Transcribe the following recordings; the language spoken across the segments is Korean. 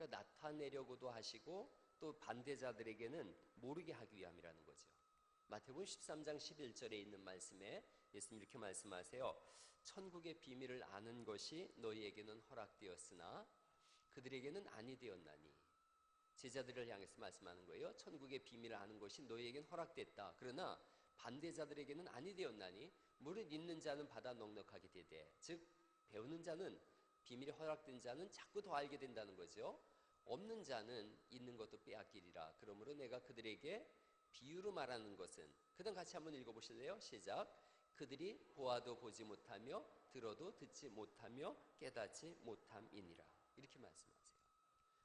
그러니까 나타내려고도 하시고 또 반대자들에게는 모르게 하기 위함이라는 거죠. 마태복음 13장 11절에 있는 말씀에 예수님 이렇게 말씀하세요. 천국의 비밀을 아는 것이 너희에게는 허락되었으나 그들에게는 아니 되었나니. 제자들을 향해서 말씀하는 거예요. 천국의 비밀을 아는 것이 너희에게는 허락됐다. 그러나 반대자들에게는 아니 되었나니 무릇 있는 자는 받아 넉넉하게 되되, 즉 배우는 자는, 비밀이 허락된 자는 자꾸 더 알게 된다는 거죠. 없는 자는 있는 것도 빼앗기리라. 그러므로 내가 그들에게 비유로 말하는 것은, 그다음 같이 한번 읽어보실래요? 시작. 그들이 보아도 보지 못하며 들어도 듣지 못하며 깨닫지 못함이니라. 이렇게 말씀하세요.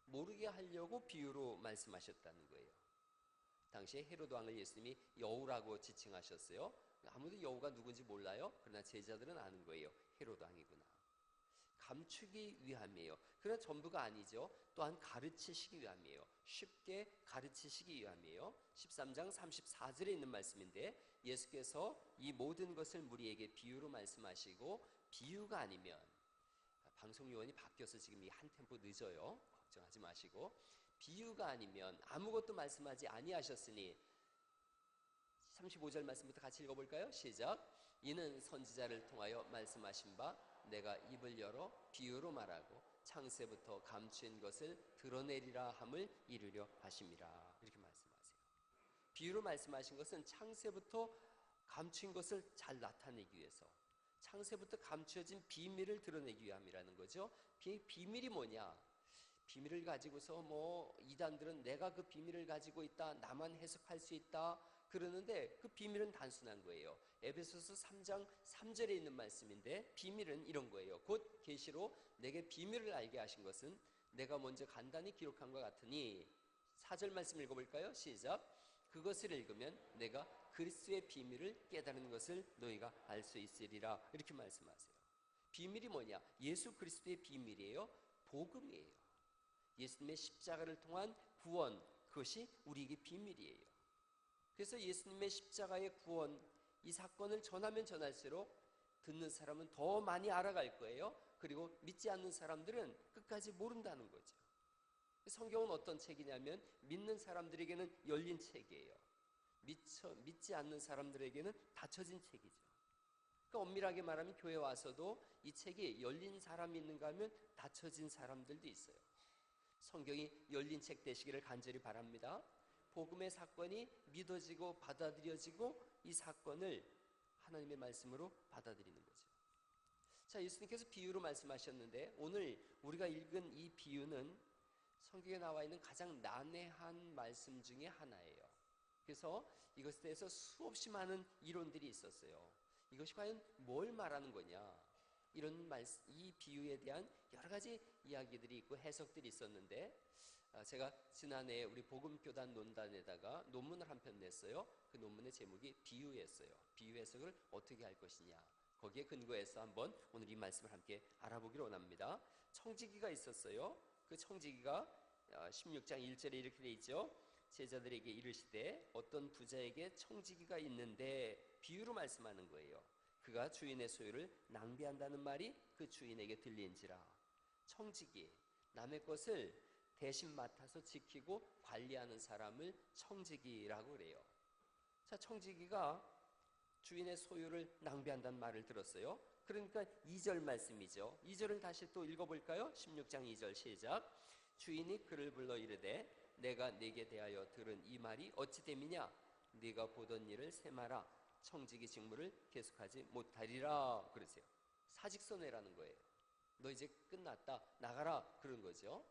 모르게 하려고 비유로 말씀하셨다는 거예요. 당시에 헤로드 왕을 예수님이 여우라고 지칭하셨어요. 아무도 여우가 누군지 몰라요. 그러나 제자들은 아는 거예요. 헤로드 왕이구나. 감추기 위함이에요. 그러나 전부가 아니죠. 또한 가르치시기 위함이에요. 쉽게 가르치시기 위함이에요. 13장 34절에 있는 말씀인데 예수께서 이 모든 것을 무리에게 비유로 말씀하시고, 비유가 아니면, 방송 요원이 바뀌어서 지금 이 한 템포 늦어요. 걱정하지 마시고, 비유가 아니면 아무것도 말씀하지 아니하셨으니, 35절 말씀부터 같이 읽어볼까요? 시작. 이는 선지자를 통하여 말씀하신 바 내가 입을 열어 비유로 말하고 창세부터 감추인 것을 드러내리라 함을 이루려 하심이라. 이렇게 말씀하세요. 비유로 말씀하신 것은 창세부터 감추인 것을 잘 나타내기 위해서, 창세부터 감추어진 비밀을 드러내기 위함이라는 거죠. 비밀이 뭐냐? 비밀을 가지고서 이단들은 내가 그 비밀을 가지고 있다, 나만 해석할 수 있다 그러는데 그 비밀은 단순한 거예요. 에베소서 3장 3절에 있는 말씀인데 비밀은 이런 거예요. 곧 계시로 내게 비밀을 알게 하신 것은 내가 먼저 간단히 기록한 것 같으니. 4절 말씀 읽어볼까요? 시작. 그것을 읽으면 내가 그리스도의 비밀을 깨달은 것을 너희가 알 수 있으리라. 이렇게 말씀하세요. 비밀이 뭐냐? 예수 그리스도의 비밀이에요. 복음이에요. 예수님의 십자가를 통한 구원, 그것이 우리에게 비밀이에요. 그래서 예수님의 십자가의 구원, 이 사건을 전하면 전할수록 듣는 사람은 더 많이 알아갈 거예요. 그리고 믿지 않는 사람들은 끝까지 모른다는 거죠. 성경은 어떤 책이냐면 믿는 사람들에게는 열린 책이에요. 믿지 않는 사람들에게는 닫혀진 책이죠. 그러니까 엄밀하게 말하면 교회 와서도 이 책이 열린 사람이 있는가 하면 닫혀진 사람들도 있어요. 성경이 열린 책 되시기를 간절히 바랍니다. 복음의 사건이 믿어지고 받아들여지고 이 사건을 하나님의 말씀으로 받아들이는 거죠. 자, 예수님께서 비유로 말씀하셨는데 오늘 우리가 읽은 이 비유는 성경에 나와 있는 가장 난해한 말씀 중에 하나예요. 그래서 이것에 대해서 수없이 많은 이론들이 있었어요. 이것이 과연 뭘 말하는 거냐? 이 비유에 대한 여러 가지 이야기들이 있고 해석들이 있었는데, 제가 지난해 우리 복음교단 논단에다가 논문을 한 편 냈어요. 그 논문의 제목이 비유였어요. 비유 해석을 어떻게 할 것이냐. 거기에 근거해서 한번 오늘 이 말씀을 함께 알아보기를 원합니다. 청지기가 있었어요. 그 청지기가 16장 1절에 이렇게 돼 있죠. 제자들에게 이르시되 어떤 부자에게 청지기가 있는데, 비유로 말씀하는 거예요. 그가 주인의 소유를 낭비한다는 말이 그 주인에게 들린지라. 청지기, 남의 것을 대신 맡아서 지키고 관리하는 사람을 청지기라고 그래요. 자, 청지기가 주인의 소유를 낭비한다는 말을 들었어요. 그러니까 2절 말씀이죠. 2절을 다시 또 읽어볼까요? 16장 2절 시작. 주인이 그를 불러 이르되 내가 네게 대하여 들은 이 말이 어찌 됨이냐? 네가 보던 일을 세마라. 청지기 직무를 계속하지 못하리라. 그러세요. 사직서내라는 거예요. 너 이제 끝났다, 나가라, 그런 거죠.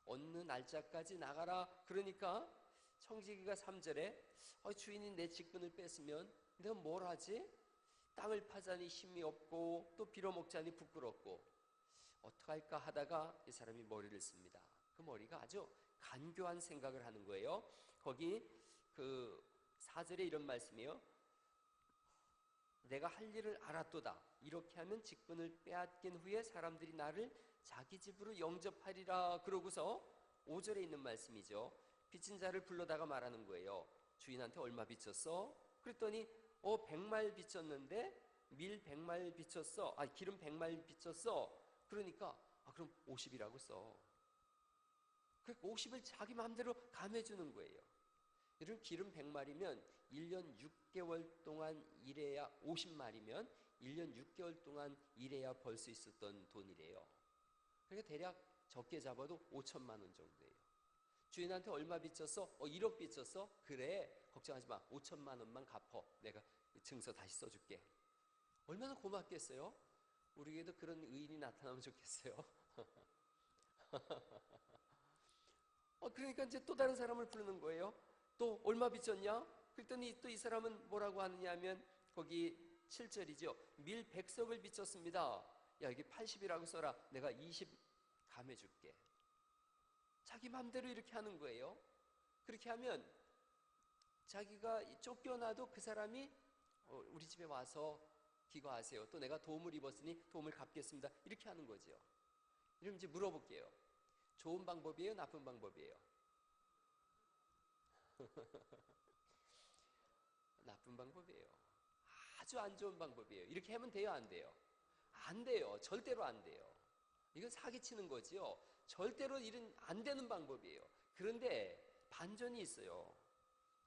어느 날짜까지 나가라. 그러니까 청지기가 3절에 주인이 내 직분을 뺐으면 내가 뭘 하지? 땅을 파자니 힘이 없고 또 빌어먹자니 부끄럽고 어떡할까 하다가 이 사람이 머리를 씁니다. 그 머리가 아주 간교한 생각을 하는 거예요. 거기 그 4절에 이런 말씀이에요. 내가 할 일을 알았도다. 이렇게 하면 직분을 빼앗긴 후에 사람들이 나를 자기 집으로 영접하리라. 그러고서 5절에 있는 말씀이죠. 빚진 자를 불러다가 말하는 거예요. 주인한테 얼마 빚졌어? 그랬더니 100말 빚졌는데 밀 100말 빚졌어. 기름 100말 빚졌어. 그러니까 그럼 50이라고 써. 그 50을 자기 마음대로 감해주는 거예요. 여러분, 기름 100마리면 1년 6개월 동안 일해야 50마리면 1년 6개월 동안 일해야 벌 수 있었던 돈이래요. 그러니까 대략 적게 잡아도 5천만 원 정도예요. 주인한테 얼마 빚졌어? 1억 빚졌어? 그래, 걱정하지 마. 5천만 원만 갚어. 내가 증서 다시 써줄게. 얼마나 고맙겠어요? 우리에게도 그런 의인이 나타나면 좋겠어요. 그러니까 이제 또 다른 사람을 부르는 거예요. 또 얼마 빚졌냐? 그랬더니 또 이 사람은 뭐라고 하느냐 하면 거기 7절이죠. 밀 100석을 빚졌습니다. 야, 이게 80이라고 써라. 내가 20 감해줄게. 자기 마음대로 이렇게 하는 거예요. 그렇게 하면 자기가 쫓겨나도 그 사람이 우리 집에 와서 기거하세요. 또 내가 도움을 입었으니 도움을 갚겠습니다. 이렇게 하는 거죠. 그럼 이제 물어볼게요. 좋은 방법이에요? 나쁜 방법이에요? 나쁜 방법이에요. 아주 안 좋은 방법이에요. 이렇게 하면 돼요? 안 돼요? 안 돼요. 절대로 안 돼요. 이건 사기치는 거지요. 절대로 일은 안 되는 방법이에요. 그런데 반전이 있어요.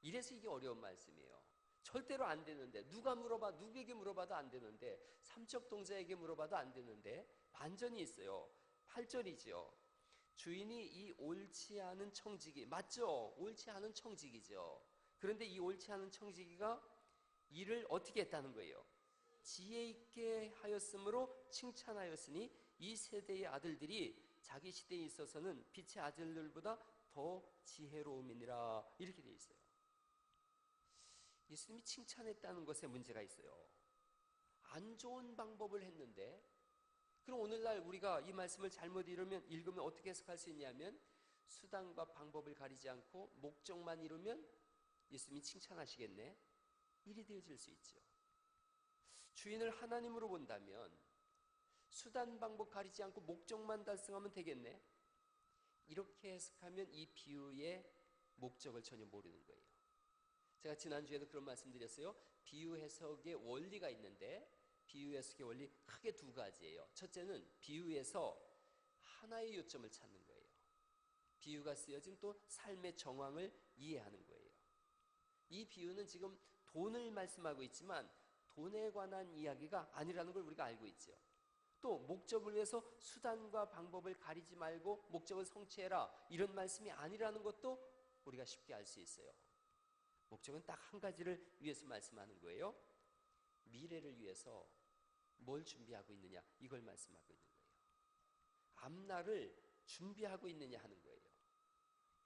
이래서 이게 어려운 말씀이에요. 절대로 안 되는데, 누구에게 물어봐도 안 되는데, 삼척 동자에게 물어봐도 안 되는데, 반전이 있어요. 8절이죠. 주인이 이 옳지 않은 청지기, 맞죠? 옳지 않은 청지기죠. 그런데 이 옳지 않은 청지기가 일을 어떻게 했다는 거예요? 지혜 있게 하였으므로 칭찬하였으니 이 세대의 아들들이 자기 시대에 있어서는 빛의 아들들보다 더 지혜로움이니라. 이렇게 돼 있어요. 예수님이 칭찬했다는 것에 문제가 있어요. 안 좋은 방법을 했는데, 그럼 오늘날 우리가 이 말씀을 잘못 읽으면 어떻게 해석할 수 있냐면, 수단과 방법을 가리지 않고 목적만 이루면 예수님이 칭찬하시겠네? 일이 되어질 수 있죠. 주인을 하나님으로 본다면 수단 방법 가리지 않고 목적만 달성하면 되겠네? 이렇게 해석하면 이 비유의 목적을 전혀 모르는 거예요. 제가 지난주에도 그런 말씀 드렸어요. 비유 해석의 원리가 있는데, 비유 해석의 원리 크게 두 가지예요. 첫째는 비유에서 하나의 요점을 찾는 거예요. 비유가 쓰여진 또 삶의 정황을 이해하는 거예요. 이 비유는 지금 돈을 말씀하고 있지만 돈에 관한 이야기가 아니라는 걸 우리가 알고 있죠. 또 목적을 위해서 수단과 방법을 가리지 말고 목적을 성취해라, 이런 말씀이 아니라는 것도 우리가 쉽게 알 수 있어요. 목적은 딱 한 가지를 위해서 말씀하는 거예요. 미래를 위해서 뭘 준비하고 있느냐, 이걸 말씀하고 있는 거예요. 앞날을 준비하고 있느냐 하는 거예요.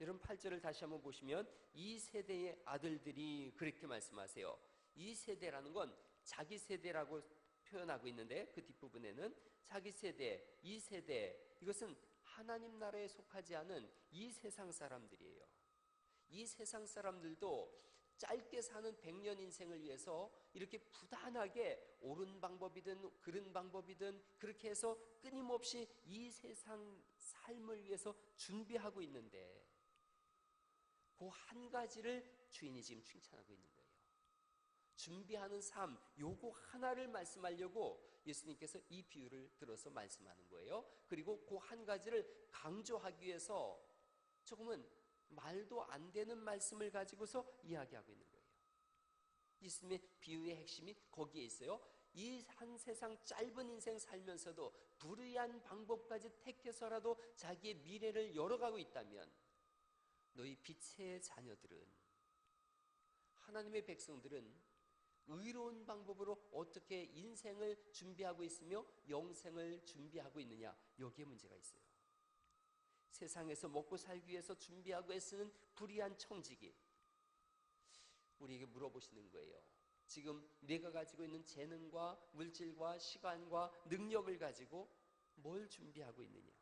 여러분 8절을 다시 한번 보시면 이 세대의 아들들이 그렇게 말씀하세요. 이 세대라는 건 자기 세대라고 표현하고 있는데, 그 뒷부분에는 자기 세대, 이 세대, 이것은 하나님 나라에 속하지 않은 이 세상 사람들이에요. 이 세상 사람들도 짧게 사는 100년 인생을 위해서 이렇게 부단하게 옳은 방법이든 그른 방법이든 그렇게 해서 끊임없이 이 세상 삶을 위해서 준비하고 있는데, 그 한 가지를 주인이 지금 칭찬하고 있는 거예요. 준비하는 삶, 요거 하나를 말씀하려고 예수님께서 이 비유를 들어서 말씀하는 거예요. 그리고 그 한 가지를 강조하기 위해서 조금은 말도 안 되는 말씀을 가지고서 이야기하고 있는 거예요. 예수님의 비유의 핵심이 거기에 있어요. 이 한 세상 짧은 인생 살면서도 불의한 방법까지 택해서라도 자기의 미래를 열어가고 있다면, 너희 빛의 자녀들은, 하나님의 백성들은 의로운 방법으로 어떻게 인생을 준비하고 있으며 영생을 준비하고 있느냐, 여기에 문제가 있어요. 세상에서 먹고 살기 위해서 준비하고 애쓰는 불의한 청지기, 우리에게 물어보시는 거예요. 지금 내가 가지고 있는 재능과 물질과 시간과 능력을 가지고 뭘 준비하고 있느냐.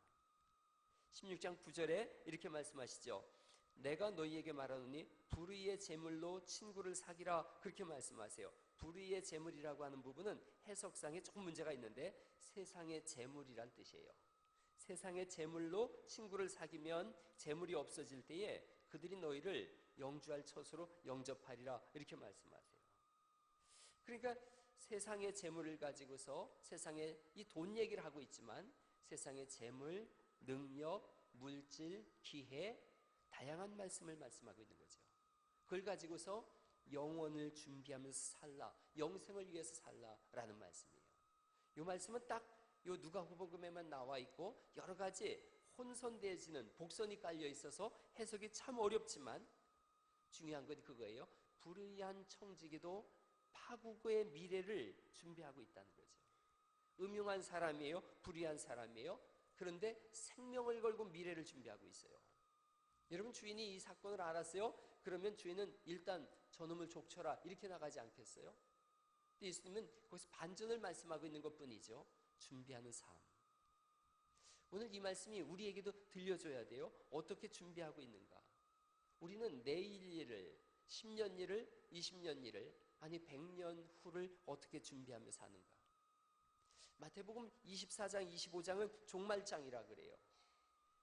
16장 9절에 이렇게 말씀하시죠. 내가 너희에게 말하노니 불의의 재물로 친구를 사귀라, 그렇게 말씀하세요. 불의의 재물이라고 하는 부분은 해석상에 조금 문제가 있는데, 세상의 재물이란 뜻이에요. 세상의 재물로 친구를 사귀면 재물이 없어질 때에 그들이 너희를 영주할 처소로 영접하리라, 이렇게 말씀하세요. 그러니까 세상의 재물을 가지고서 세상의 이 돈 얘기를 하고 있지만, 세상의 재물, 능력, 물질, 기회, 다양한 말씀을 말씀하고 있는 거죠. 그걸 가지고서 영원을 준비하면서 살라, 영생을 위해서 살라라는 말씀이에요. 이 말씀은 딱 요 누가복음에만 나와 있고 여러 가지 혼선되어지는 복선이 깔려 있어서 해석이 참 어렵지만 중요한 건 그거예요. 불의한 청지기도 파국의 미래를 준비하고 있다는 거죠. 음흉한 사람이에요? 불의한 사람이에요? 그런데 생명을 걸고 미래를 준비하고 있어요. 여러분, 주인이 이 사건을 알았어요? 그러면 주인은 일단 저놈을 족쳐라 이렇게 나가지 않겠어요? 예수님은 거기서 반전을 말씀하고 있는 것뿐이죠. 준비하는 삶. 오늘 이 말씀이 우리에게도 들려줘야 돼요. 어떻게 준비하고 있는가? 우리는 내일 일을, 10년 일을, 20년 일을, 아니 100년 후를 어떻게 준비하며 사는가? 마태복음 24장, 25장은 종말장이라 그래요.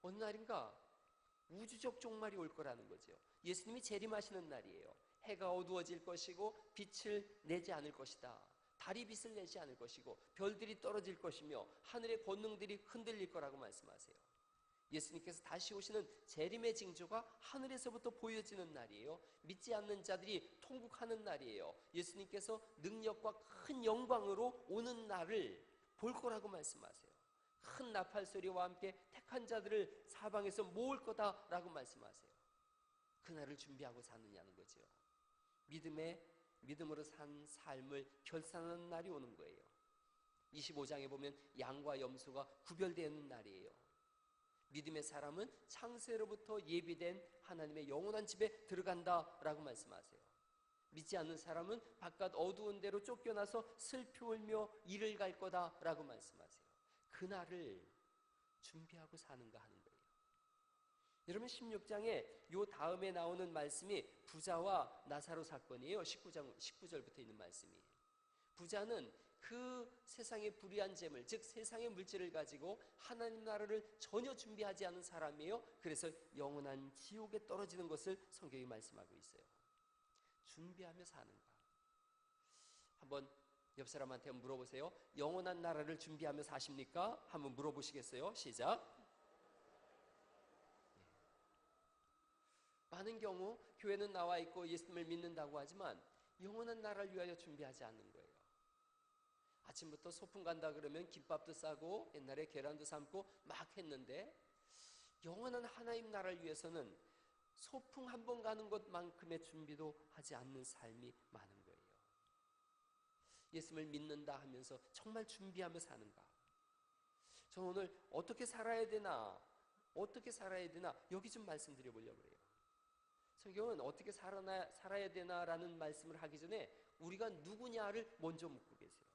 어느 날인가 우주적 종말이 올 거라는 거죠. 예수님이 재림하시는 날이에요. 해가 어두워질 것이고 빛을 내지 않을 것이다. 달이 빛을 내지 않을 것이고 별들이 떨어질 것이며 하늘의 권능들이 흔들릴 거라고 말씀하세요. 예수님께서 다시 오시는 재림의 징조가 하늘에서부터 보여지는 날이에요. 믿지 않는 자들이 통곡하는 날이에요. 예수님께서 능력과 큰 영광으로 오는 날을 볼 거라고 말씀하세요. 큰 나팔 소리와 함께 택한 자들을 사방에서 모을 거다라고 말씀하세요. 그날을 준비하고 사느냐는 거죠. 믿음으로 산 삶을 결산하는 날이 오는 거예요. 25장에 보면 양과 염소가 구별되는 날이에요. 믿음의 사람은 창세로부터 예비된 하나님의 영원한 집에 들어간다라고 말씀하세요. 믿지 않는 사람은 바깥 어두운 데로 쫓겨나서 슬피 울며 이를 갈 거다라고 말씀하세요. 그날을 준비하고 사는가 하는 거예요. 여러분, 16장에 요 다음에 나오는 말씀이 부자와 나사로 사건이에요. 19절부터 있는 말씀이. 부자는 그 세상의 불의한 재물, 즉 세상의 물질을 가지고 하나님 나라를 전혀 준비하지 않은 사람이에요. 그래서 영원한 지옥에 떨어지는 것을 성경이 말씀하고 있어요. 준비하며 사는가? 한번 옆 사람한테 물어보세요. 영원한 나라를 준비하며 사십니까? 한번 물어보시겠어요? 시작. 많은 경우 교회는 나와 있고 예수님을 믿는다고 하지만 영원한 나라를 위하여 준비하지 않는 거예요. 아침부터 소풍 간다 그러면 김밥도 싸고 옛날에 계란도 삶고 막 했는데 영원한 하나님 나라를 위해서는 소풍 한 번 가는 것만큼의 준비도 하지 않는 삶이 많은 거예요. 예수님을 믿는다 하면서 정말 준비하며 사는가? 저는 오늘 어떻게 살아야 되나 여기 좀 말씀드려 보려고 해요. 성경은 어떻게 살아야 되나라는 말씀을 하기 전에 우리가 누구냐를 먼저 묻고 계세요.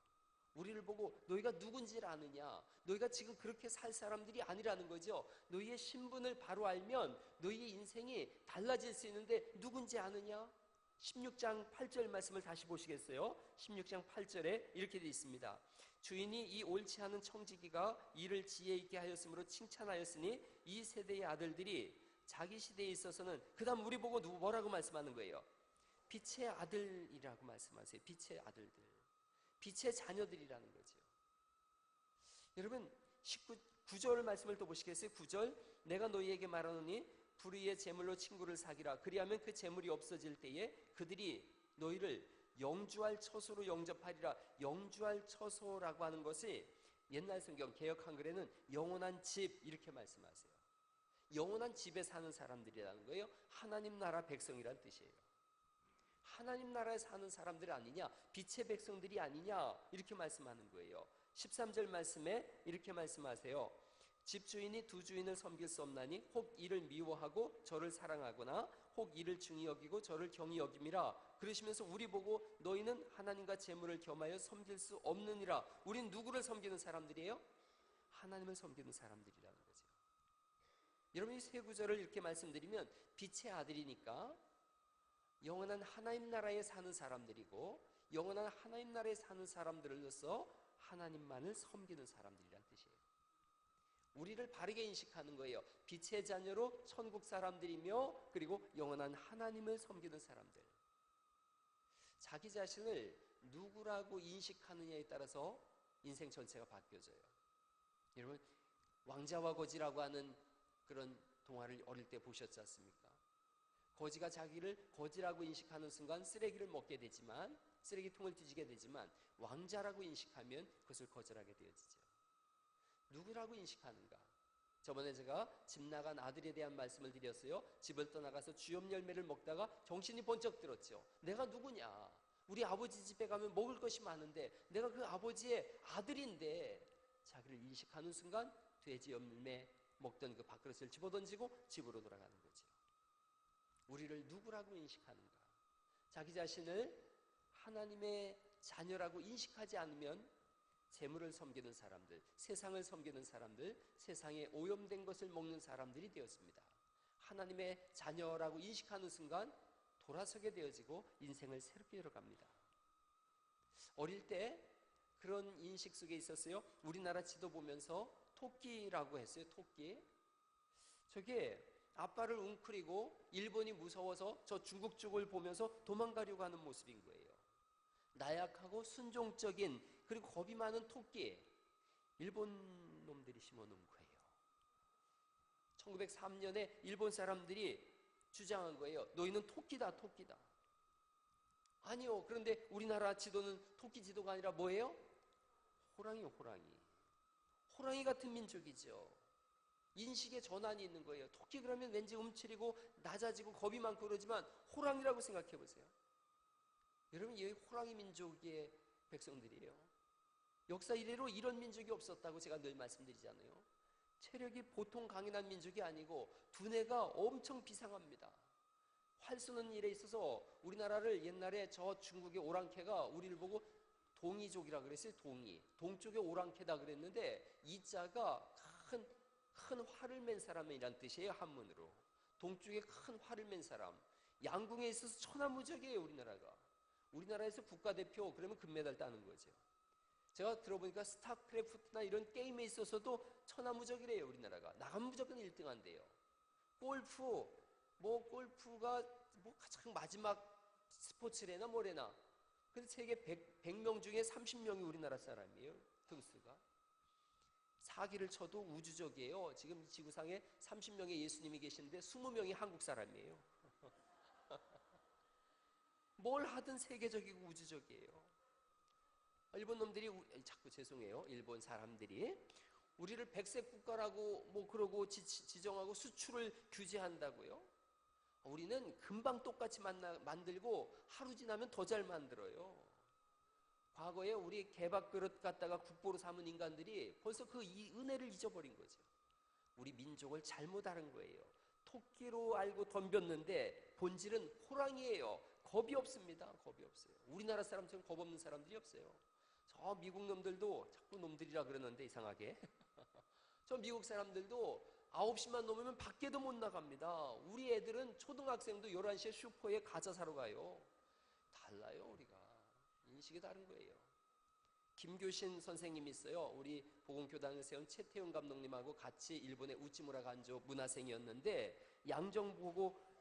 우리를 보고 너희가 누군지를 아느냐? 너희가 지금 그렇게 살 사람들이 아니라는 거죠. 너희의 신분을 바로 알면 너희의 인생이 달라질 수 있는데 누군지 아느냐? 16장 8절 말씀을 다시 보시겠어요? 16장 8절에 이렇게 되어 있습니다. 주인이 이 옳지 않은 청지기가 이를 지혜 있게 하였으므로 칭찬하였으니 이 세대의 아들들이 자기 시대에 있어서는, 그 다음 우리 보고 뭐라고 말씀하는 거예요? 빛의 아들이라고 말씀하세요. 빛의 아들들, 빛의 자녀들이라는 거죠. 여러분, 9절 말씀을 또 보시겠어요? 9절, 내가 너희에게 말하노니 불의의 재물로 친구를 사귀라. 그리하면 그 재물이 없어질 때에 그들이 너희를 영주할 처소로 영접하리라. 영주할 처소라고 하는 것이 옛날 성경 개역 한글에는 영원한 집 이렇게 말씀하세요. 영원한 집에 사는 사람들이라는 거예요. 하나님 나라 백성이라는 뜻이에요. 하나님 나라에 사는 사람들 아니냐, 빛의 백성들이 아니냐 이렇게 말씀하는 거예요. 13절 말씀에 이렇게 말씀하세요. 집주인이 두 주인을 섬길 수 없나니 혹 이를 미워하고 저를 사랑하거나 혹 이를 중히 여기고 저를 경히 여김이라. 그러시면서 우리 보고 너희는 하나님과 재물을 겸하여 섬길 수 없느니라. 우린 누구를 섬기는 사람들이에요? 하나님을 섬기는 사람들이라는 거죠. 여러분, 이 세 구절을 이렇게 말씀드리면 빛의 아들이니까 영원한 하나님 나라에 사는 사람들이고, 영원한 하나님 나라에 사는 사람들로서 하나님만을 섬기는 사람들이란 뜻이에요. 우리를 바르게 인식하는 거예요. 빛의 자녀로 천국 사람들이며 그리고 영원한 하나님을 섬기는 사람들. 자기 자신을 누구라고 인식하느냐에 따라서 인생 전체가 바뀌어져요. 여러분, 왕자와 거지라고 하는 그런 동화를 어릴 때 보셨지 않습니까? 거지가 자기를 거지라고 인식하는 순간 쓰레기를 먹게 되지만, 쓰레기통을 뒤지게 되지만, 왕자라고 인식하면 그것을 거절하게 되어지죠. 누구라고 인식하는가? 저번에 제가 집 나간 아들에 대한 말씀을 드렸어요. 집을 떠나가서 주염 열매를 먹다가 정신이 번쩍 들었죠. 내가 누구냐? 우리 아버지 집에 가면 먹을 것이 많은데 내가 그 아버지의 아들인데, 자기를 인식하는 순간 돼지 열매 먹던 그 밥그릇을 집어던지고 집으로 돌아가는 거죠. 우리를 누구라고 인식하는가? 자기 자신을 하나님의 자녀라고 인식하지 않으면 재물을 섬기는 사람들, 세상을 섬기는 사람들, 세상에 오염된 것을 먹는 사람들이 되었습니다. 하나님의 자녀라고 인식하는 순간 돌아서게 되어지고 인생을 새롭게 열어갑니다. 어릴 때 그런 인식 속에 있었어요. 우리나라 지도 보면서 토끼라고 했어요. 토끼. 저게 아빠를 웅크리고 일본이 무서워서 저 중국 쪽을 보면서 도망가려고 하는 모습인 거예요. 나약하고 순종적인, 그리고 겁이 많은 토끼, 일본 놈들이 심어놓은 거예요. 1903년에 일본 사람들이 주장한 거예요. 너희는 토끼다, 토끼다. 아니요. 그런데 우리나라 지도는 토끼 지도가 아니라 뭐예요? 호랑이요, 호랑이. 호랑이 같은 민족이죠. 인식의 전환이 있는 거예요. 토끼 그러면 왠지 움츠리고 낮아지고 겁이 많고 그러지만 호랑이라고 생각해 보세요. 여러분, 이 호랑이 민족의 백성들이에요. 역사 이래로 이런 민족이 없었다고 제가 늘 말씀드리잖아요. 체력이 보통 강인한 민족이 아니고 두뇌가 엄청 비상합니다. 활 쏘는 일에 있어서 우리나라를 옛날에 저 중국의 오랑캐가 우리를 보고 동이족이라 그랬어요. 동이. 동쪽의 오랑캐다 그랬는데 이 자가 큰 활을 맨 사람이란 뜻이에요. 한문으로. 동쪽에 큰 활을 맨 사람. 양궁에 있어서 천하무적이에요. 우리나라에서 국가대표 그러면 금메달 따는 거죠. 제가 들어보니까 스타크래프트나 이런 게임에 있어서도 천하무적이래요. 우리나라가. 나가면 무조건 1등 한대요. 골프가 가장 마지막 스포츠래나 뭐래나. 근데 세계 100명 중에 30명이 우리나라 사람이에요. 등수가. 사기를 쳐도 우주적이에요. 지금 이 지구상에 30명의 예수님이 계시는데 20명이 한국 사람이에요. 뭘 하든 세계적이고 우주적이에요. 일본 놈들이 자꾸 죄송해요. 일본 사람들이 우리를 백색 국가라고 그러고 지정하고 수출을 규제한다고요. 우리는 금방 똑같이 만들고 하루 지나면 더 잘 만들어요. 과거에 우리 개밥그릇 갖다가 국보로 삼은 인간들이 벌써 그 이 은혜를 잊어버린 거죠. 우리 민족을 잘못 알은 거예요. 토끼로 알고 덤볐는데 본질은 호랑이에요. 겁이 없습니다. 겁이 없어요. 우리나라 사람처럼 겁 없는 사람들이 없어요. 저 미국 놈들도 자꾸 놈들이라 그러는데 이상하게 저 미국 사람들도 9시만 넘으면 밖에도 못 나갑니다. 우리 애들은 초등학생도 11시에 슈퍼에 과자 사러 가요. 달라요. 우리가 인식이 다른 거예요. 김교신 선생님이 있어요. 우리 보건교단을 세운 최태훈 감독님하고 같이 일본의 우찌무라 간조 문화생이었는데 양정고교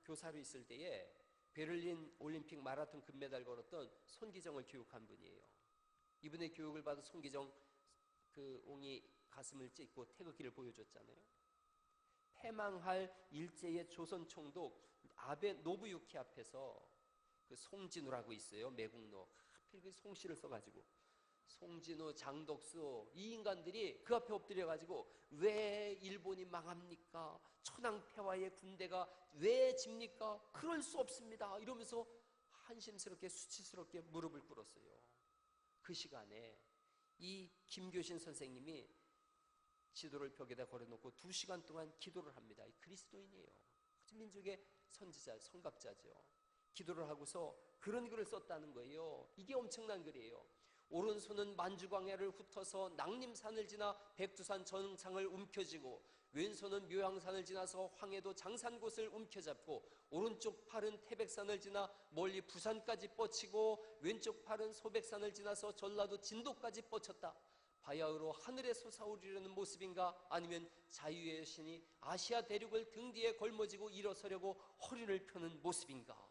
교사로 있을 때에 베를린 올림픽 마라톤 금메달 걸었던 손기정을 교육한 분이에요. 이분의 교육을 받은 손기정 그 옹이 가슴을 찢고 태극기를 보여줬잖아요. 패망할 일제의 조선 총독 아베 노부유키 앞에서 그 송진우라고 있어요. 매국노. 하필 그 송씨를 써가지고 송진우, 장덕수 이 인간들이 그 앞에 엎드려가지고 왜 일본이 망합니까? 천황폐하의 군대가 왜 집니까? 그럴 수 없습니다. 이러면서 한심스럽게 수치스럽게 무릎을 꿇었어요. 그 시간에 이 김교신 선생님이 지도를 벽에다 걸어놓고 2시간 동안 기도를 합니다. 그리스도인이에요. 민족의 선지자, 선각자죠. 기도를 하고서 그런 글을 썼다는 거예요. 이게 엄청난 글이에요. 오른손은 만주광야를 훑어서 낭림산을 지나 백두산 정상을 움켜쥐고 왼손은 묘향산을 지나서 황해도 장산곳을 움켜잡고 오른쪽 팔은 태백산을 지나 멀리 부산까지 뻗치고 왼쪽 팔은 소백산을 지나서 전라도 진도까지 뻗쳤다. 바야흐로 하늘에 솟아오르려는 모습인가? 아니면 자유의 여신이 아시아 대륙을 등 뒤에 걸머지고 일어서려고 허리를 펴는 모습인가?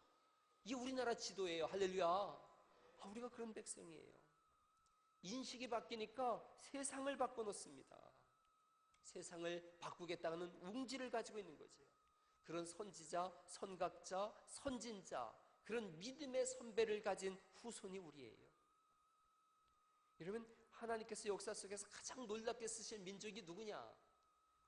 이게 우리나라 지도예요. 할렐루야. 우리가 그런 백성이에요. 인식이 바뀌니까 세상을 바꿔놓습니다. 세상을 바꾸겠다는 웅지를 가지고 있는 거죠. 그런 선지자, 선각자, 선진자, 그런 믿음의 선배를 가진 후손이 우리예요. 여러분, 하나님께서 역사 속에서 가장 놀랍게 쓰실 민족이 누구냐?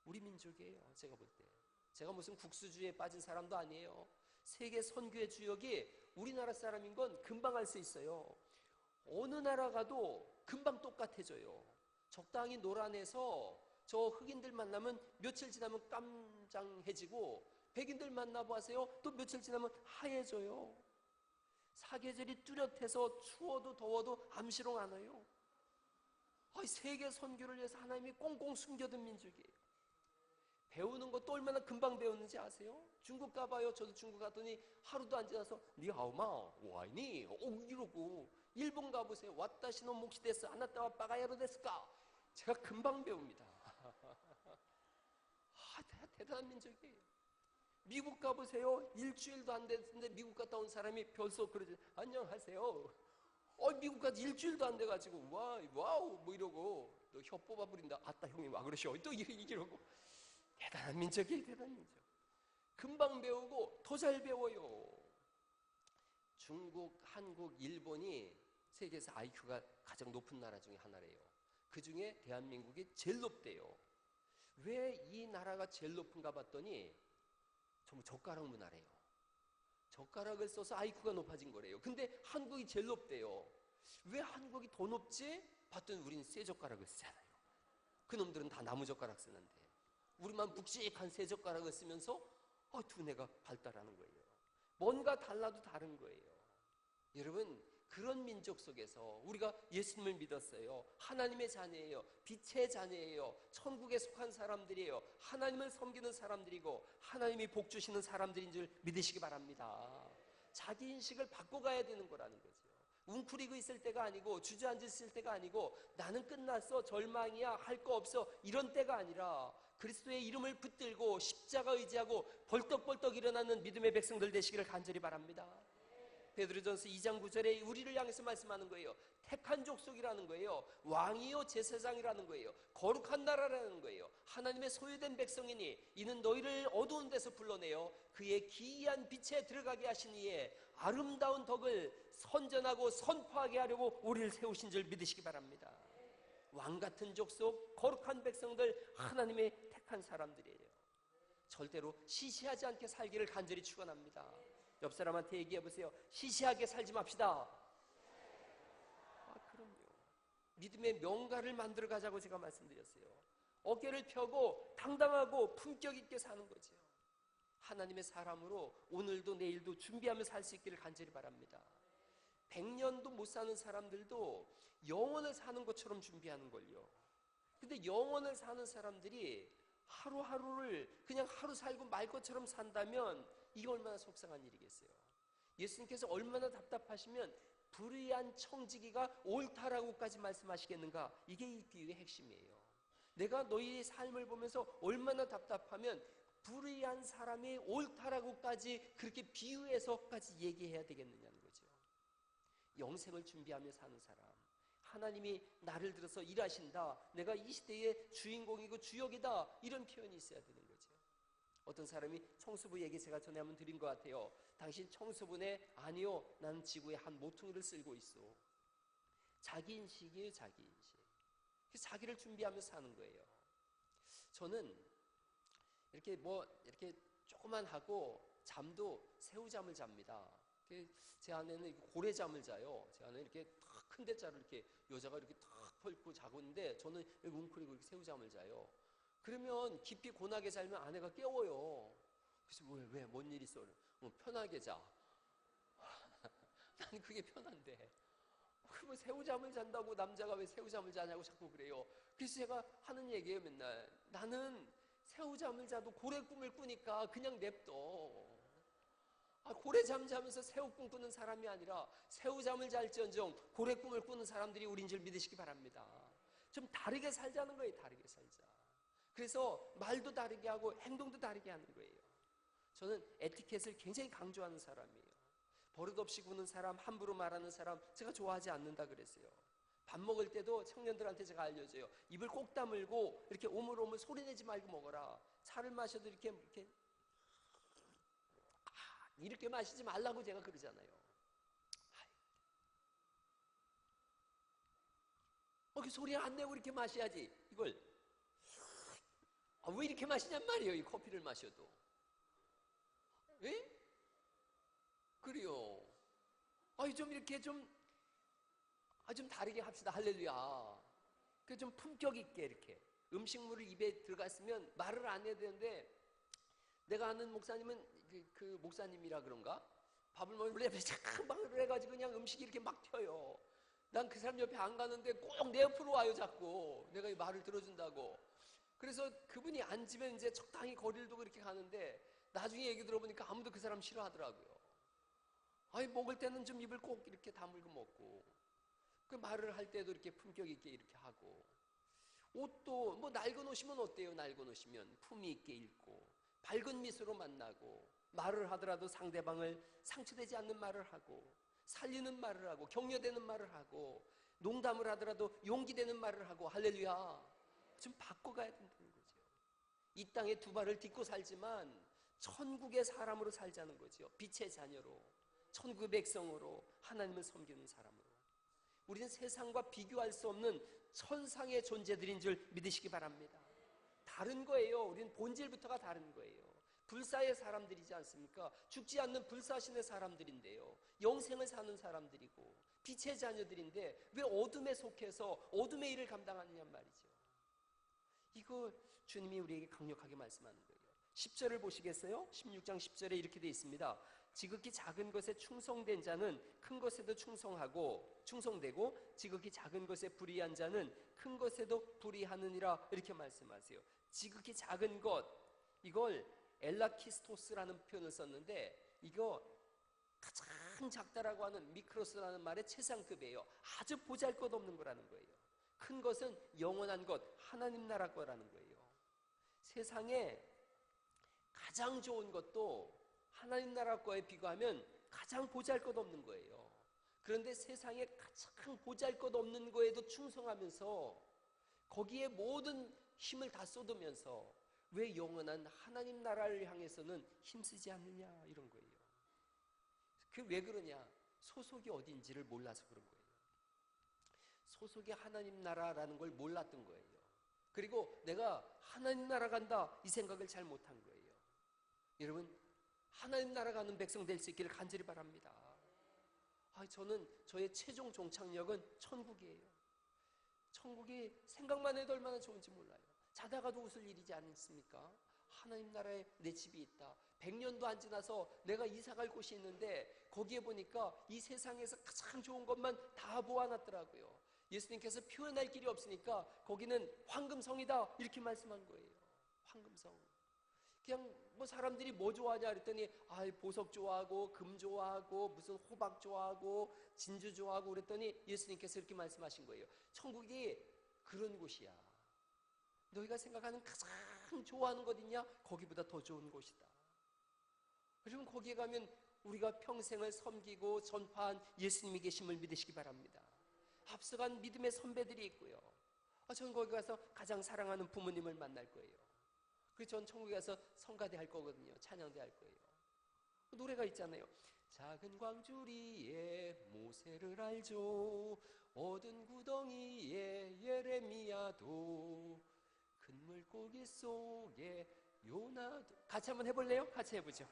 우리 민족이에요. 제가 볼 때. 제가 무슨 국수주의에 빠진 사람도 아니에요. 세계 선교의 주역이 우리나라 사람인 건 금방 알 수 있어요. 어느 나라 가도 금방 똑같아져요. 적당히 노란해서 저 흑인들 만나면 며칠 지나면 깜장해지고, 백인들 만나보세요. 또 며칠 지나면 하얘져요. 사계절이 뚜렷해서 추워도 더워도 암시롱 안 와요. 세계 선교를 위해서 하나님이 꽁꽁 숨겨둔 민족이에요. 배우는 것도 얼마나 금방 배웠는지 아세요? 중국 가봐요. 저도 중국 갔더니 하루도 안 지나서 니하오마 와이니 이러고, 일본 가보세요. 와타시노 몫이 데스 아나타와 빠가야로 데스까. 제가 금방 배웁니다. 대단한 민족이에요. 미국 가보세요. 일주일도 안 됐는데 미국 갔다 온 사람이 벌써 그러지. 안녕하세요. 미국 가서 일주일도 안 돼가지고 와우 뭐 이러고, 너 혀 뽑아버린다. 아따 형님 와 그러셔. 또 이러고. 대단한 민족이에요. 대단한 민족. 금방 배우고 더 잘 배워요. 중국, 한국, 일본이 세계에서 IQ가 가장 높은 나라 중에 하나래요. 그 중에 대한민국이 제일 높대요. 왜 이 나라가 제일 높은가 봤더니 전부 젓가락 문화래요. 젓가락을 써서 IQ가 높아진 거래요. 근데 한국이 제일 높대요. 왜 한국이 더 높지? 봤더니 우리는 쇠 젓가락을 쓰잖아요. 그놈들은 다 나무 젓가락 쓰는데 우리만 묵직한 쇠 젓가락을 쓰면서 두뇌가 발달하는 거예요. 뭔가 달라도 다른 거예요. 여러분, 그런 민족 속에서 우리가 예수님을 믿었어요. 하나님의 자녀예요. 빛의 자녀예요. 천국에 속한 사람들이에요. 하나님을 섬기는 사람들이고 하나님이 복 주시는 사람들인 줄 믿으시기 바랍니다. 자기 인식을 바꿔가야 되는 거라는 거죠. 웅크리고 있을 때가 아니고 주저앉았을 때가 아니고 나는 끝났어, 절망이야, 할 거 없어, 이런 때가 아니라 그리스도의 이름을 붙들고 십자가 의지하고 벌떡벌떡 일어나는 믿음의 백성들 되시기를 간절히 바랍니다. 베드로전서 2장 9절에 우리를 향해서 말씀하는 거예요. 택한 족속이라는 거예요. 왕이요 제사장이라는 거예요. 거룩한 나라라는 거예요. 하나님의 소유된 백성이니 이는 너희를 어두운 데서 불러내어 그의 기이한 빛에 들어가게 하신 이에 아름다운 덕을 선전하고 선포하게 하려고 우리를 세우신 줄 믿으시기 바랍니다. 왕같은 족속, 거룩한 백성들, 하나님의 택한 사람들이에요. 절대로 시시하지 않게 살기를 간절히 축원합니다. 옆 사람한테 얘기해 보세요. 시시하게 살지 맙시다. 그럼요. 믿음의 명가를 만들어 가자고 제가 말씀드렸어요. 어깨를 펴고 당당하고 품격 있게 사는 거죠. 하나님의 사람으로 오늘도 내일도 준비하며 살 수 있기를 간절히 바랍니다. 100년도 못 사는 사람들도 영원을 사는 것처럼 준비하는 걸요. 근데 영원을 사는 사람들이 하루하루를 그냥 하루 살고 말 것처럼 산다면 이게 얼마나 속상한 일이겠어요. 예수님께서 얼마나 답답하시면 불의한 청지기가 옳다라고까지 말씀하시겠는가. 이게 이 비유의 핵심이에요. 내가 너희의 삶을 보면서 얼마나 답답하면 불의한 사람이 옳다라고까지 그렇게 비유해서까지 얘기해야 되겠느냐는 거죠. 영생을 준비하며 사는 사람, 하나님이 나를 들어서 일하신다, 내가 이 시대의 주인공이고 주역이다, 이런 표현이 있어야 되는 거죠. 어떤 사람이 청소부 얘기 제가 전에 한번 드린 것 같아요. 당신 청소부네? 아니요, 나는 지구의 한 모퉁이를 쓸고 있어. 자기 인식이에요. 자기 인식. 자기를 준비하며 사는 거예요. 저는 이렇게 조그만 하고 잠도 새우잠을 잡니다. 제 아내는 고래잠을 자요. 제 아내는 이렇게 탁 큰 대자로 이렇게 여자가 이렇게 탁 펼고 자고 있는데 저는 웅크리고 이렇게 새우잠을 자요. 그러면 깊이 고나게 자면 아내가 깨워요. 그래서 왜 뭔 일 있어? 편하게 자. 나는 그게 편한데. 그러면 새우잠을 잔다고 남자가 왜 새우잠을 자냐고 자꾸 그래요. 그래서 제가 하는 얘기예요. 맨날 나는 새우잠을 자도 고래 꿈을 꾸니까 그냥 냅둬. 고래잠 자면서 새우 꿈 꾸는 사람이 아니라 새우잠을 잘지언정 고래 꿈을 꾸는 사람들이 우린 줄 믿으시기 바랍니다. 좀 다르게 살자는 거예요. 다르게 살자. 그래서 말도 다르게 하고 행동도 다르게 하는 거예요. 저는 에티켓을 굉장히 강조하는 사람이에요. 버릇없이 구는 사람, 함부로 말하는 사람 제가 좋아하지 않는다 그랬어요. 밥 먹을 때도 청년들한테 제가 알려줘요. 입을 꼭 다물고 이렇게 오물오물 소리 내지 말고 먹어라. 차를 마셔도 이렇게 마시지 말라고 제가 그러잖아요. 그 소리 안 내고 이렇게 마셔야지. 이걸 왜 이렇게 마시냔 말이에요. 이 커피를 마셔도. 왜? 그래요. 좀 이렇게 좀 다르게 합시다. 할렐루야. 좀 품격 있게 이렇게 음식물을 입에 들어갔으면 말을 안 해야 되는데, 내가 아는 목사님은 그 목사님이라 그런가? 밥을 먹으면 옆에 착방을 해가지고 그냥 음식이 이렇게 막 튀어요. 난 그 사람 옆에 안 가는데 꼭 내 옆으로 와요, 자꾸. 내가 이 말을 들어준다고. 그래서 그분이 앉으면 이제 적당히 거리를 두고 이렇게 가는데, 나중에 얘기 들어보니까 아무도 그 사람 싫어하더라고요. 먹을 때는 좀 입을 꼭 이렇게 다물고 먹고, 그 말을 할 때도 이렇게 품격 있게 이렇게 하고, 옷도 뭐 낡은 옷이면 어때요? 낡은 옷이면 품위 있게 입고, 밝은 미소로 만나고, 말을 하더라도 상대방을 상처되지 않는 말을 하고, 살리는 말을 하고, 격려되는 말을 하고, 농담을 하더라도 용기되는 말을 하고. 할렐루야. 좀 바꿔가야 된다는 거죠. 이 땅에 두 발을 딛고 살지만 천국의 사람으로 살자는 거죠. 빛의 자녀로, 천국의 백성으로, 하나님을 섬기는 사람으로. 우리는 세상과 비교할 수 없는 천상의 존재들인 줄 믿으시기 바랍니다. 다른 거예요. 우리는 본질부터가 다른 거예요. 불사의 사람들이지 않습니까? 죽지 않는 불사신의 사람들인데요, 영생을 사는 사람들이고 빛의 자녀들인데 왜 어둠에 속해서 어둠의 일을 감당하느냐 말이죠. 이거 주님이 우리에게 강력하게 말씀하는 거예요. 10절을 보시겠어요? 16장 10절에 이렇게 되어 있습니다. 지극히 작은 것에 충성된 자는 큰 것에도 충성되고 지극히 작은 것에 불의한 자는 큰 것에도 불의하느니라. 이렇게 말씀하세요. 지극히 작은 것, 이걸 엘라키스토스라는 표현을 썼는데, 이거 가장 작다라고 하는 미크로스라는 말의 최상급이에요. 아주 보잘것없는 거라는 거예요. 큰 것은 영원한 것, 하나님 나라 거라는 거예요. 세상에 가장 좋은 것도 하나님 나라 거에 비교하면 가장 보잘것없는 거예요. 그런데 세상에 가장 보잘것없는 거에도 충성하면서 거기에 모든 힘을 다 쏟으면서 왜 영원한 하나님 나라를 향해서는 힘쓰지 않느냐, 이런 거예요. 왜 그러냐? 소속이 어딘지를 몰라서 그런 거예요. 소속이 하나님 나라라는 걸 몰랐던 거예요. 그리고 내가 하나님 나라 간다, 이 생각을 잘 못한 거예요. 여러분, 하나님 나라 가는 백성 될 수 있기를 간절히 바랍니다. 저는 저의 최종 종착역은 천국이에요. 천국이 생각만 해도 얼마나 좋은지 몰라요. 자다가도 웃을 일이지 않습니까? 하나님 나라에 내 집이 있다. 100년도 안 지나서 내가 이사갈 곳이 있는데 거기에 보니까 이 세상에서 가장 좋은 것만 다 모아놨더라고요. 예수님께서 표현할 길이 없으니까 거기는 황금성이다, 이렇게 말씀한 거예요. 황금성. 그냥 뭐 사람들이 뭐 좋아하냐 그랬더니 보석 좋아하고 금 좋아하고 무슨 호박 좋아하고 진주 좋아하고 그랬더니 예수님께서 이렇게 말씀하신 거예요. 천국이 그런 곳이야. 너희가 생각하는 가장 좋아하는 것 있냐? 거기보다 더 좋은 곳이다. 여러분, 거기에 가면 우리가 평생을 섬기고 전파한 예수님이 계심을 믿으시기 바랍니다. 앞서간 믿음의 선배들이 있고요. 전 거기 가서 가장 사랑하는 부모님을 만날 거예요. 그래서 전 천국에 가서 성가대 할 거거든요. 찬양대 할 거예요. 노래가 있잖아요. 작은 광주리에 모세를 알죠. 어두운 구덩이에 예레미야도 큰 물고기 속에 요나도. 같이 한번 해볼래요? 같이 해보죠.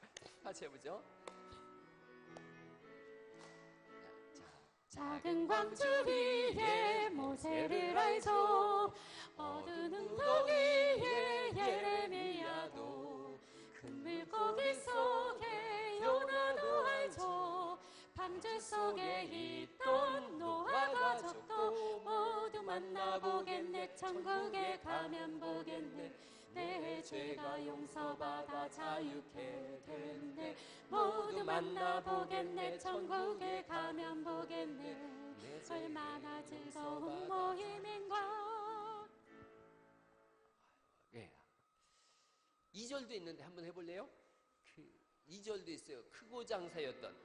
작은 광주 위에 모세를 알죠. 어두운 구덩이에 예레미야도 큰 물고기 속에 요나도 알죠. 방주 속에 있던 노아 가족도 모두 만나보겠네. 천국에 가면 보겠네. 내 죄가 용서받아 자유케 됐네. 모두 만나보겠네. 천국에 가면 보겠네. 얼마나 즐거운 모임인가. 2절도 있는데 한번 해볼래요? 2절도 있어요. 크고 장사였던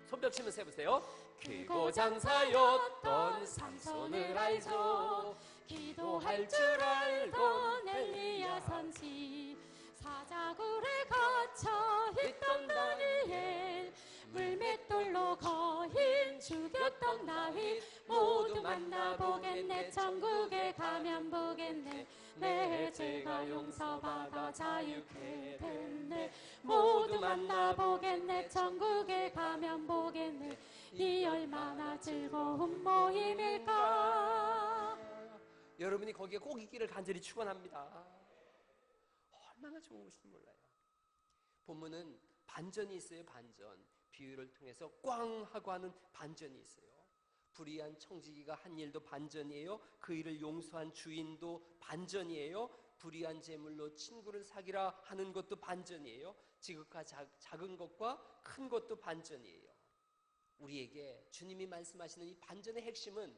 손뼉 치면서 해보세요. 크고 장사였던 삼손을 알죠. 기도할 줄 알던 엘리야 선지 사자굴에 갇혀 있던 다니엘 물맷돌로 거인 죽였던 다윗 모두 만나보겠네. 천국에 가면 보겠네. 내 죄가 용서받아 자유케 됐네. 모두 만나보겠네. 천국에 가면 보겠네. 이 얼마나 즐거운 모임일까. 여러분이 거기에 꼭 있기를 간절히 축원합니다. 얼마나 좋은 것인지 몰라요. 본문은 반전이 있어요. 반전. 비유를 통해서 꽝 하고 하는 반전이 있어요. 불의한 청지기가 한 일도 반전이에요. 그 일을 용서한 주인도 반전이에요. 불의한 재물로 친구를 사귀라 하는 것도 반전이에요. 지극히 작은 것과 큰 것도 반전이에요. 우리에게 주님이 말씀하시는 이 반전의 핵심은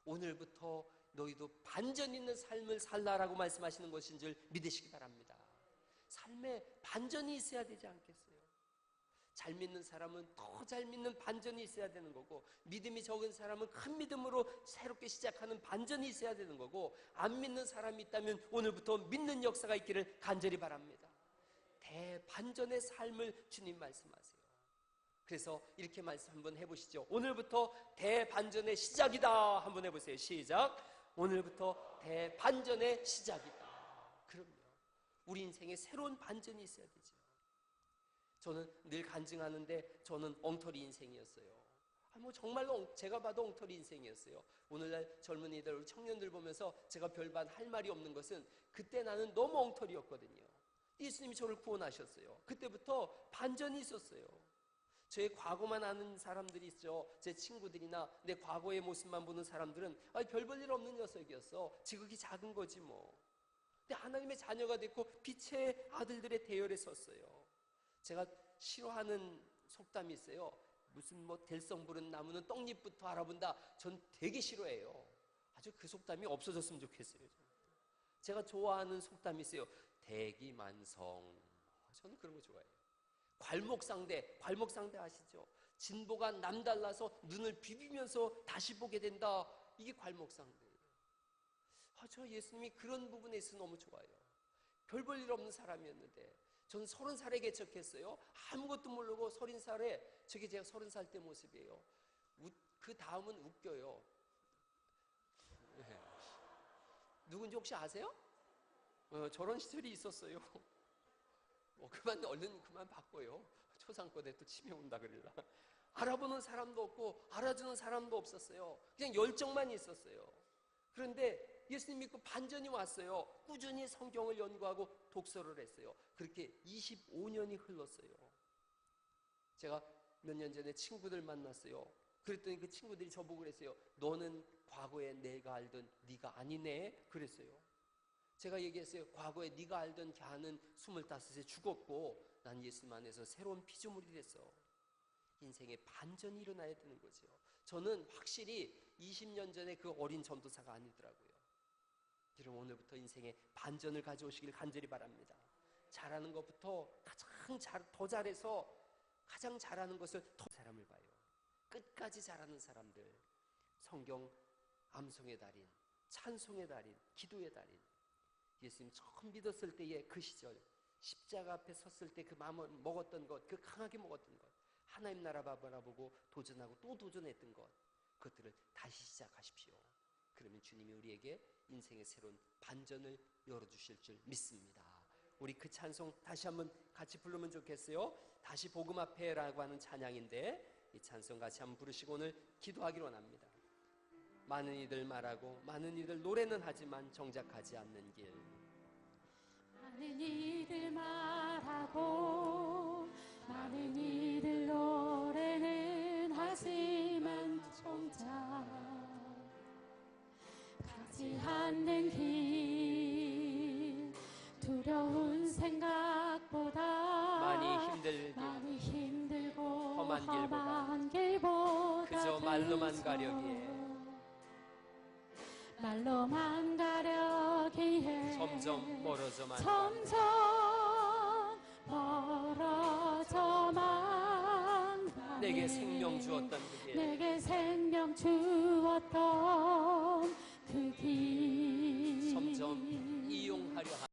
오늘부터 너희도 반전 있는 삶을 살라라고 말씀하시는 것인 줄 믿으시기 바랍니다. 삶에 반전이 있어야 되지 않겠어요? 잘 믿는 사람은 더 잘 믿는 반전이 있어야 되는 거고, 믿음이 적은 사람은 큰 믿음으로 새롭게 시작하는 반전이 있어야 되는 거고, 안 믿는 사람이 있다면 오늘부터 믿는 역사가 있기를 간절히 바랍니다. 대반전의 삶을 주님 말씀하세요. 그래서 이렇게 말씀 한번 해보시죠. 오늘부터 대반전의 시작이다. 한번 해보세요. 시작. 오늘부터 대반전의 시작이다. 그럼요. 우리 인생에 새로운 반전이 있어야 되죠. 저는 늘 간증하는데 저는 엉터리 인생이었어요. 정말로 제가 봐도 엉터리 인생이었어요. 오늘날 젊은이들, 우리 청년들 보면서 제가 별반 할 말이 없는 것은 그때 나는 너무 엉터리였거든요. 예수님이 저를 구원하셨어요. 그때부터 반전이 있었어요. 저의 과거만 아는 사람들이 있죠. 제 친구들이나 내 과거의 모습만 보는 사람들은 별 볼 일 없는 녀석이었어. 지극히 작은 거지 뭐. 근데 하나님의 자녀가 됐고 빛의 아들들의 대열에 섰어요. 제가 싫어하는 속담이 있어요. 무슨 될성 부른 나무는 떡잎부터 알아본다. 전 되게 싫어해요. 아주 그 속담이 없어졌으면 좋겠어요. 제가 좋아하는 속담이 있어요. 대기만성. 저는 그런 거 좋아해요. 괄목상대 아시죠? 진보가 남달라서 눈을 비비면서 다시 보게 된다. 이게 괄목상대예요. 저 예수님이 그런 부분에 있어서 너무 좋아요. 별 볼 일 없는 사람이었는데 저는 30살에 개척했어요. 아무것도 모르고 30살에, 저게 제가 30살 때 모습이에요. 그 다음은 웃겨요. 네. 누군지 혹시 아세요? 저런 시절이 있었어요. 얼른 그만 바꿔요. 초상권에 또 치매 온다 그러려. 알아보는 사람도 없고 알아주는 사람도 없었어요. 그냥 열정만 있었어요. 그런데 예수님 믿고 반전이 왔어요. 꾸준히 성경을 연구하고 독서를 했어요. 그렇게 25년이 흘렀어요. 제가 몇 년 전에 친구들 만났어요. 그랬더니 그 친구들이 저보고 그랬어요. 너는 과거에 내가 알던 네가 아니네. 그랬어요. 제가 얘기했어요. 과거에 네가 알던 걔는 25에 죽었고 난 예수님 안에서 새로운 피조물이 됐어. 인생에 반전이 일어나야 되는 거죠. 저는 확실히 20년 전에 그 어린 전도사가 아니더라고요. 여러분 오늘부터 인생에 반전을 가져오시길 간절히 바랍니다. 잘하는 것부터 더 잘해서 가장 잘하는 것을 더 사람을 봐요. 끝까지 잘하는 사람들, 성경 암송의 달인, 찬송의 달인, 기도의 달인, 예수님 처음 믿었을 때의 그 시절, 십자가 앞에 섰을 때 그 마음을 먹었던 것, 그 강하게 먹었던 것, 하나님 나라 바라보고 도전하고 또 도전했던 것, 그것들을 다시 시작하십시오. 그러면 주님이 우리에게 인생의 새로운 반전을 열어주실 줄 믿습니다. 우리 그 찬송 다시 한번 같이 부르면 좋겠어요. 다시 복음 앞에라고 하는 찬양인데 이 찬송 같이 한번 부르시고 오늘 기도하기로 원합니다. 많은 이들 말하고 많은 이들 노래는 하지만 정작하지 않는 길. 많은 이들 말하고 많은 이들 노래는 하지만 정작 가지 않는 길. 두려운 생각보다 많이 힘들고 험한 길보다 그저 말로만 가려기에 점점 멀어져만 내게 생명 주었던 그 길, 내게 생명 주었던 그 길. 점점 이용하려